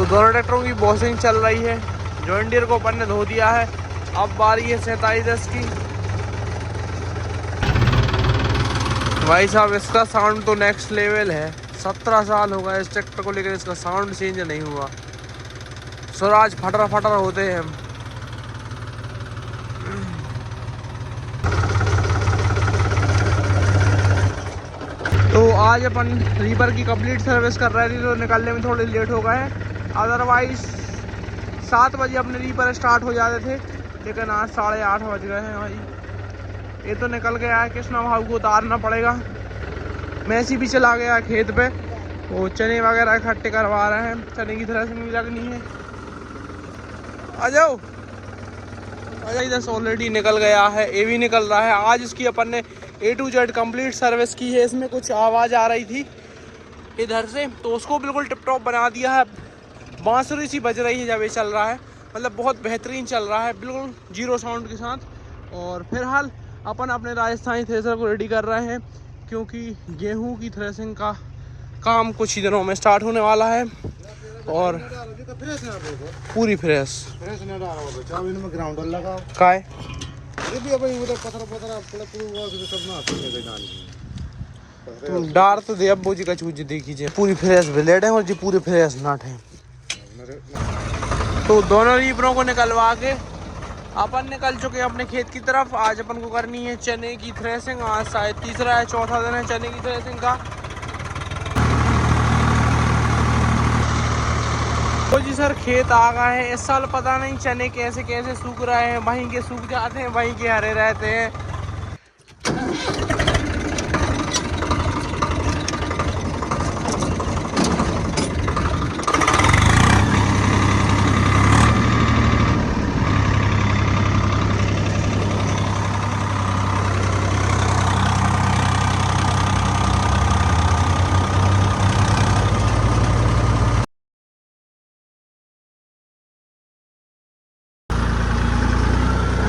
दोनों ट्रैक्टरों की वॉशिंग चल रही है। जॉन डीयर को अपन ने धो दिया है। अब बारी है 4710 की। भाई साहब इसका साउंड तो नेक्स्ट लेवल है। 17 साल हो गए इस ट्रैक्टर को लेकर, इसका साउंड चेंज नहीं हुआ। स्वराज फटर फटर होते हैं। तो आज अपन रीपर की कंप्लीट सर्विस कर रहे थे, तो निकलने में थोड़े लेट हो गए। अदरवाइज 7 बजे अपने रीपर स्टार्ट हो जाते थे, लेकिन आज 8:30 बज गए हैं भाई। ये तो निकल गया है, कृष्णा भाव को उतारना पड़ेगा। मैसी भी चला गया खेत पे, वो चने वगैरह इकट्ठे करवा रहे हैं। चने की थ्रेसिंग भी लगनी है। आ जाओ इधर ऑलरेडी निकल गया है, ये भी निकल रहा है। आज इसकी अपन ने A to Z complete service की है। इसमें कुछ आवाज़ आ रही थी इधर से, तो उसको बिल्कुल टिप टॉप बना दिया है। बांसुरी सी बज रही है जब ये चल रहा है, मतलब बहुत बेहतरीन चल रहा है, बिल्कुल जीरो साउंड के साथ। और फिलहाल अपन अपने राजस्थानी थ्रेसर को रेडी कर रहे हैं, क्योंकि गेहूं की थ्रेसिंग का काम कुछ ही दिनों में स्टार्ट होने वाला है। और पूरी फ्रेश काय डार तो दे अब्बू जी का चूज देखिए, पूरी फ्रेश ब्लेड है और जी पूरी फ्रेश नट है। तो दोनों रीपरों को निकलवा के अपन निकल चुके अपने खेत की तरफ। आज अपन को करनी है चने की थ्रेसिंग। आज शायद तीसरा या चौथा दिन है चने की थ्रेसिंग का। तो जी सर खेत आ गए हैं। इस साल पता नहीं चने कैसे कैसे सूख रहे हैं, वहीं के सूख जाते हैं, वहीं के हरे रहते हैं।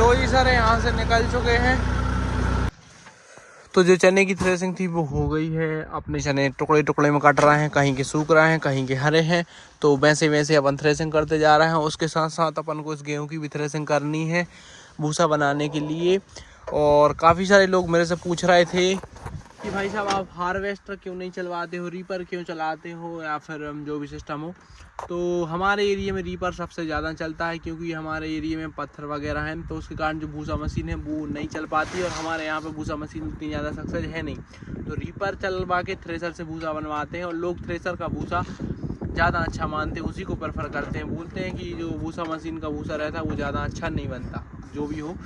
लो जी सर यहाँ से निकल चुके हैं। तो जो चने की थ्रेसिंग थी वो हो गई है। अपने चने टुकड़े टुकड़े में कट रहे हैं, कहीं के सूख रहे हैं, कहीं के हरे हैं। तो वैसे वैसे अपन थ्रेसिंग करते जा रहे हैं। उसके साथ साथ अपन को इस गेहूं की भी थ्रेसिंग करनी है भूसा बनाने के लिए। और काफ़ी सारे लोग मेरे से पूछ रहे थे कि भाई साहब आप हार्वेस्टर क्यों नहीं चलवाते हो, रीपर क्यों चलाते हो, या फिर जो भी सिस्टम हो। तो हमारे एरिया में रीपर सबसे ज़्यादा चलता है, क्योंकि हमारे एरिया में पत्थर वगैरह हैं, तो उसके कारण जो भूसा मशीन है वो नहीं चल पाती। और हमारे यहाँ पे भूसा मशीन उतनी ज़्यादा सक्सेस है नहीं, तो रीपर चलवा के थ्रेसर से भूसा बनवाते हैं। और लोग थ्रेसर का भूसा ज़्यादा अच्छा मानते हैं, उसी को प्रेफर करते हैं। बोलते हैं कि जो भूसा मशीन का भूसा रहता है वो ज़्यादा अच्छा नहीं बनता, जो भी हो।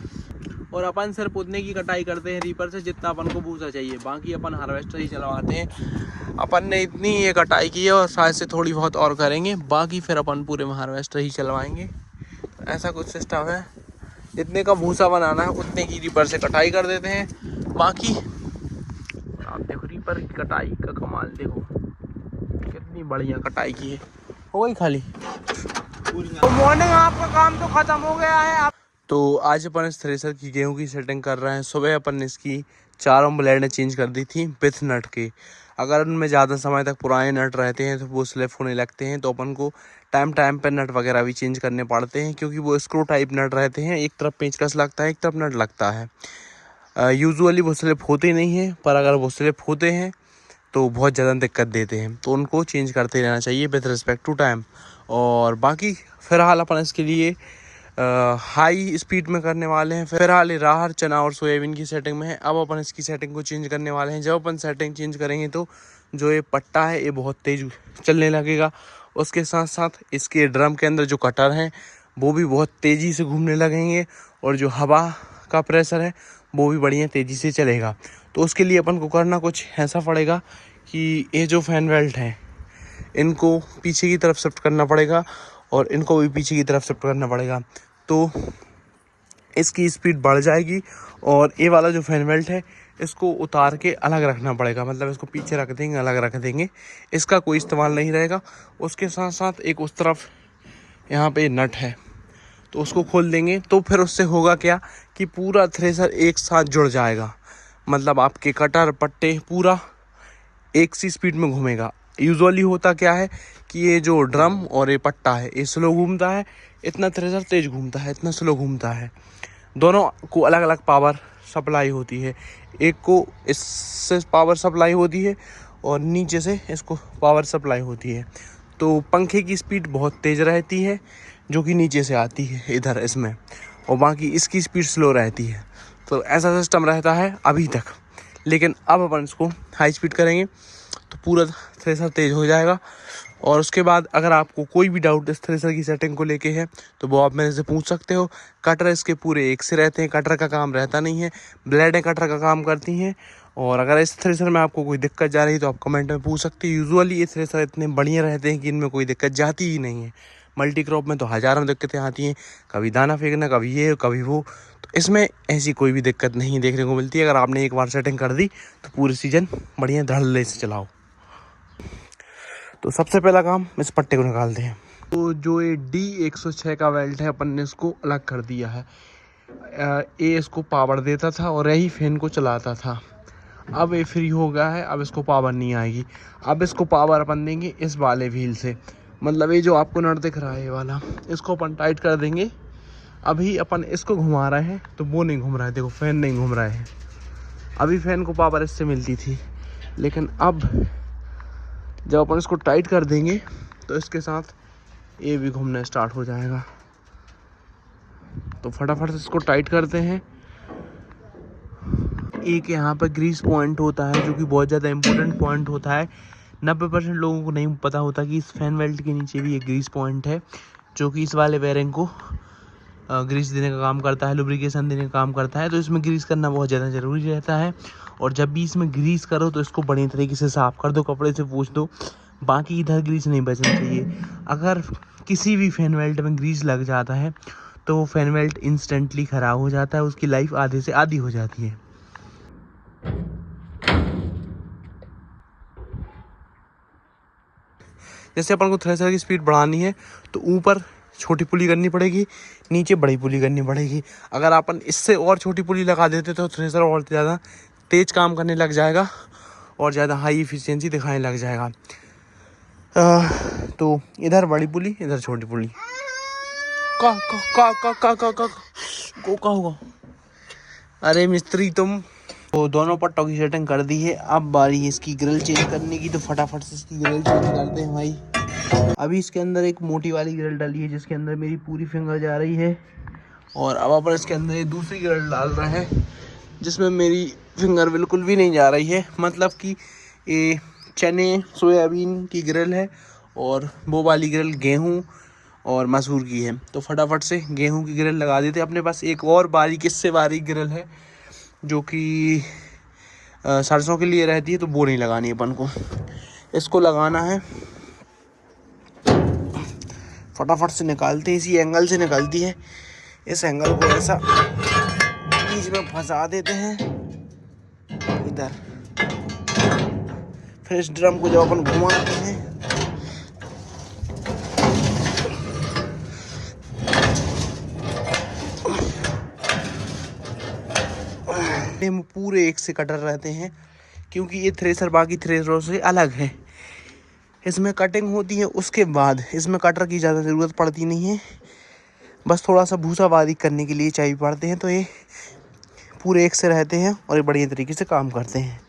और अपन सिर्फ उतने की कटाई करते हैं रीपर से जितना अपन को भूसा चाहिए, बाकी अपन हार्वेस्टर ही चलवाते हैं। अपन ने इतनी ये कटाई की है और शायद से थोड़ी बहुत और करेंगे, बाकी फिर अपन पूरे में हार्वेस्टर ही चलवाएंगे। ऐसा कुछ सिस्टम है। जितने का भूसा बनाना है उतने की रीपर से कटाई कर देते हैं। बाकी आप देखो रीपर की कटाई का कमाल देखो, कितनी बढ़िया कटाई की है। हो गई खाली। तो मॉर्निंग आपका काम तो खत्म हो गया है। तो आज अपन इस थ्रेसर की गेहूं की सेटिंग कर रहे हैं। सुबह अपन ने इसकी चारों ब्लेडें चेंज कर दी थी विथ नट के। अगर उनमें ज़्यादा समय तक पुराने नट रहते हैं तो वो स्लिप होने लगते हैं, तो अपन को टाइम टाइम पर नट वगैरह भी चेंज करने पड़ते हैं, क्योंकि वो स्क्रू टाइप नट रहते हैं। एक तरफ पेंचकस लगता है, एक तरफ नट लगता है। यूजुअली वो स्लिप होते नहीं हैं, पर अगर वो स्लिप होते हैं तो बहुत ज़्यादा दिक्कत देते हैं, तो उनको चेंज करते रहना चाहिए विथ रिस्पेक्ट टू टाइम। और बाकी फ़िलहाल अपन इसके लिए हाई स्पीड में करने वाले हैं। फिलहाल राहर, चना और सोयाबीन की सेटिंग में है। अब अपन इसकी सेटिंग को चेंज करने वाले हैं। जब अपन सेटिंग चेंज करेंगे तो जो ये पट्टा है ये बहुत तेज़ चलने लगेगा। उसके साथ साथ इसके ड्रम के अंदर जो कटर हैं वो भी बहुत तेज़ी से घूमने लगेंगे, और जो हवा का प्रेशर है वो भी बढ़िया तेज़ी से चलेगा। तो उसके लिए अपन को करना कुछ ऐसा पड़ेगा कि ये जो फैन बेल्ट हैं इनको पीछे की तरफ शिफ्ट करना पड़ेगा, और इनको भी पीछे की तरफ शिफ्ट करना पड़ेगा। तो इसकी स्पीड बढ़ जाएगी। और ये वाला जो फैन बेल्ट है इसको उतार के अलग रखना पड़ेगा, मतलब इसको पीछे रख देंगे, अलग रख देंगे, इसका कोई इस्तेमाल नहीं रहेगा। उसके साथ साथ एक उस तरफ यहाँ पे नट है, तो उसको खोल देंगे। तो फिर उससे होगा क्या कि पूरा थ्रेसर एक साथ जुड़ जाएगा, मतलब आपके कटर पट्टे पूरा एक सी स्पीड में घूमेगा। यूजुअली होता क्या है कि ये जो ड्रम और ये पट्टा है ये स्लो घूमता है, इतना थ्रेसर तेज घूमता है, इतना स्लो घूमता है। दोनों को अलग अलग पावर सप्लाई होती है, एक को इससे पावर सप्लाई होती है और नीचे से इसको पावर सप्लाई होती है। तो पंखे की स्पीड बहुत तेज़ रहती है जो कि नीचे से आती है इधर इसमें, और बाकी इसकी स्पीड स्लो रहती है। तो ऐसा सिस्टम रहता है अभी तक, लेकिन अब अपन इसको हाई स्पीड करेंगे तो पूरा थ्रेसर तेज़ हो जाएगा। और उसके बाद अगर आपको कोई भी डाउट इस थ्रेसर की सेटिंग को लेके है तो वो आप मेरे से पूछ सकते हो। कटर इसके पूरे एक से रहते हैं, कटर का काम रहता नहीं है, ब्लेडें कटर का काम करती हैं। और अगर इस थ्रेसर में आपको कोई दिक्कत जा रही है तो आप कमेंट में पूछ सकते हो। यूजुअली ये थ्रेसर इतने बढ़िया रहते हैं कि इनमें कोई दिक्कत जाती ही नहीं है। मल्टी क्रॉप में तो हज़ारों दिक्कतें आती हैं, कभी दाना फेंकना, कभी ये कभी वो, तो इसमें ऐसी कोई भी दिक्कत नहीं देखने को मिलती है। अगर आपने एक बार सेटिंग कर दी तो पूरी सीजन बढ़िया धड़ल्ले से चलाओ। तो सबसे पहला काम इस पट्टे को निकालते हैं। तो जो ये D106 का वेल्ट है अपन ने इसको अलग कर दिया है। ये इसको पावर देता था और यही फैन को चलाता था। अब ये फ्री हो गया है, अब इसको पावर नहीं आएगी। अब इसको पावर अपन देंगे इस वाले व्हील से, मतलब ये जो आपको नट दिख रहा है ये वाला, इसको अपन टाइट कर देंगे। अभी अपन इसको घुमा रहे हैं तो वो नहीं घूम रहा है, देखो फैन नहीं घूम रहा है। अभी फैन को पावर इससे मिलती थी, लेकिन अब जब अपन इसको टाइट कर देंगे तो इसके साथ ये भी घूमना स्टार्ट हो जाएगा। तो फटाफट से इसको टाइट करते हैं। एक यहाँ पर ग्रीस पॉइंट होता है जो कि बहुत ज़्यादा इम्पोर्टेंट पॉइंट होता है। 90% लोगों को नहीं पता होता कि इस फैन बेल्ट के नीचे भी एक ग्रीस पॉइंट है जो कि इस वाले बेयरिंग को ग्रीस देने का काम करता है, लुब्रिकेशन देने का काम करता है। तो इसमें ग्रीस करना बहुत ज़्यादा ज़रूरी रहता है। और जब भी इसमें ग्रीस करो तो इसको बढ़िया तरीके से साफ़ कर दो, कपड़े से पोंछ दो, बाकी इधर ग्रीस नहीं बचना चाहिए। अगर किसी भी फैन बेल्ट में ग्रीस लग जाता है तो वो फैन बेल्ट इंस्टेंटली ख़राब हो जाता है, उसकी लाइफ आधे से आधी हो जाती है। जैसे अपन को थ्रेसर की स्पीड बढ़ानी है तो ऊपर छोटी पुली करनी पड़ेगी, नीचे बड़ी पुली करनी पड़ेगी। अगर अपन इससे और छोटी पुली लगा देते तो थ्रेसर और ज़्यादा तेज़ काम करने लग जाएगा और ज़्यादा हाई इफिशिएंसी दिखाने लग जाएगा। तो इधर बड़ी पुली, इधर छोटी पुली। का होगा? अरे मिस्त्री तुम। तो दोनों पट्टों की सेटिंग कर दी है, अब बारी है इसकी ग्रिल चेंज करने की। तो फटाफट से इसकी ग्रिल चेंज करते हैं भाई। अभी इसके अंदर एक मोटी वाली ग्रिल डाली है जिसके अंदर मेरी पूरी फिंगर जा रही है, और अब अपन इसके अंदर एक दूसरी ग्रिल डाल रहे हैं जिसमें मेरी फिंगर बिल्कुल भी नहीं जा रही है। मतलब कि ये चने सोयाबीन की ग्रिल है और वो वाली ग्रिल गेहूँ और मसूर की है। तो फटाफट से गेहूँ की ग्रिल लगा देते। अपने पास एक और बारीक इससे बारीक ग्रिल है जो कि सरसों के लिए रहती है, तो वो नहीं लगानी अपन को, इसको लगाना है। फटाफट से निकालते हैं, इसी एंगल से निकलती है। इस एंगल को ऐसा बीच में फंसा देते हैं इधर। फिर इस ड्रम को जब अपन घुमाते हैं में पूरे एक से कटर रहते हैं, क्योंकि ये थ्रेसर बाकी थ्रेसरों से अलग है। इसमें कटिंग होती है, उसके बाद इसमें कटर की ज़्यादा ज़रूरत पड़ती नहीं है, बस थोड़ा सा भूसा बारीक करने के लिए चाहिए पड़ते हैं। तो ये पूरे एक से रहते हैं और ये बढ़िया तरीके से काम करते हैं।